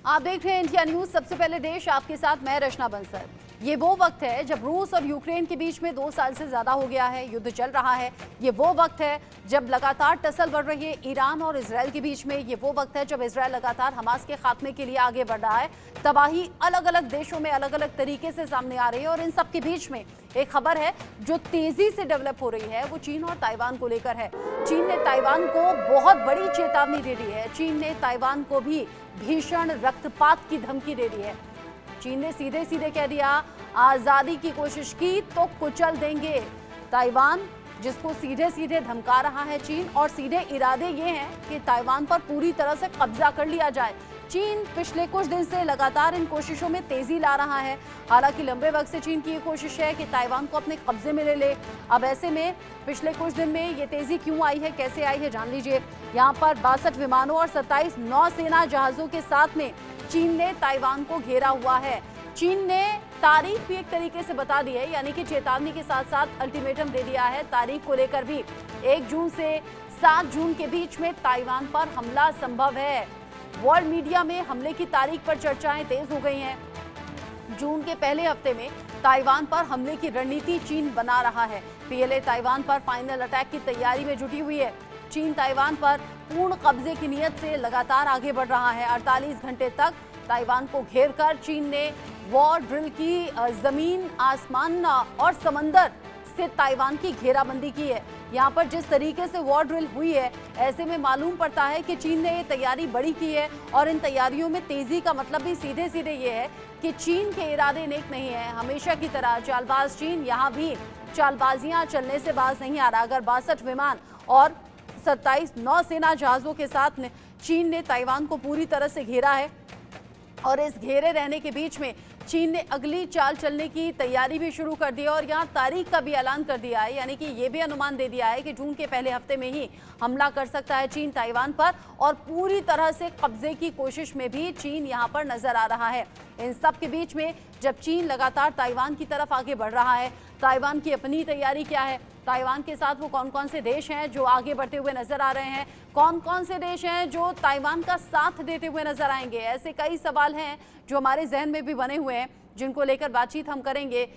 आप देख रहे हैं इंडिया न्यूज। सबसे पहले देश आपके साथ मैं रचना बंसल। ये वो वक्त है जब रूस और यूक्रेन के बीच में 2 साल से ज्यादा हो गया है, युद्ध चल रहा है। ये वो वक्त है जब लगातार टसल बढ़ रही है ईरान और इजरायल के बीच में। ये वो वक्त है जब इजरायल लगातार हमास के खात्मे के लिए आगे बढ़ रहा है। तबाही अलग अलग देशों में अलग अलग तरीके से सामने आ रही है और इन सब के बीच में एक खबर है जो तेजी से डेवलप हो रही है, वो चीन और ताइवान को लेकर है। चीन ने ताइवान को बहुत बड़ी चेतावनी दे दी है। चीन ने ताइवान को भी भीषण रक्तपात की धमकी दे दी है। चीन ने सीधे सीधे कह दिया, आजादी की कोशिश की तो कुचल देंगे। ताइवान जिसको सीधे सीधे धमका रहा है चीन, और सीधे इरादे ये हैं कि ताइवान पर पूरी तरह से कब्जा कर लिया जाए। चीन पिछले कुछ दिन से लगातार इन कोशिशों में तेजी ला रहा है। हालांकि लंबे वक्त से चीन की ये कोशिश है कि ताइवान को अपने कब्जे में ले ले। अब ऐसे में पिछले कुछ दिन में ये तेजी क्यों आई है, कैसे आई है, जान लीजिए। यहाँ पर 62 विमानों और 27 नौसेना जहाजों के साथ में चीन ने ताइवान को घेरा हुआ है। चीन ने तारीख भी एक तरीके से बता दी है, यानी कि चेतावनी के साथ साथ अल्टीमेटम दे दिया है। तारीख को लेकर भी 1 जून से 7 जून के बीच में ताइवान पर हमला संभव है। वर्ल्ड मीडिया में हमले की तारीख पर चर्चाएं तेज हो गई हैं। जून के पहले हफ्ते में ताइवान पर हमले की रणनीति चीन बना रहा है। पीएलए ताइवान पर फाइनल अटैक की तैयारी में जुटी हुई है। चीन ताइवान पर पूर्ण कब्जे की नीयत से लगातार आगे बढ़ रहा है। 48 घंटे तक ताइवान को घेरकर चीन ने वॉर ड्रिल की, जमीन, आसमान और समंदर से ताइवान की घेराबंदी की है। यहाँ पर जिस तरीके से वॉर ड्रिल हुई है, ऐसे में मालूम पड़ता है कि चीन ने ये तैयारी बड़ी की है। और इन तैयारियों में तेजी का मतलब भी सीधे सीधे ये है कि चीन के इरादे नेक नहीं है। हमेशा की तरह चालबाज चीन यहाँ भी चालबाजियां चलने से बाज नहीं आ रहा। अगर 62 विमान और 27 नौसेना जहाजों के साथ चीन ने ताइवान को पूरी तरह से घेरा है, और इस घेरे रहने के बीच में चीन ने अगली चाल चलने की तैयारी भी शुरू कर दी है और यहाँ तारीख का भी ऐलान कर दिया है। यानी कि ये भी अनुमान दे दिया है कि जून के पहले हफ्ते में ही हमला कर सकता है चीन ताइवान पर, और पूरी तरह से कब्जे की कोशिश में भी चीन यहाँ पर नजर आ रहा है। इन सब के बीच में जब चीन लगातार ताइवान की तरफ आगे बढ़ रहा है, ताइवान की अपनी तैयारी क्या है, ताइवान के साथ वो कौन कौन से देश हैं जो आगे बढ़ते हुए नजर आ रहे हैं, कौन कौन से देश हैं जो ताइवान का साथ देते हुए नजर आएंगे, ऐसे कई सवाल हैं जो हमारे जहन में भी बने हुए हैं, जिनको लेकर बातचीत हम करेंगे।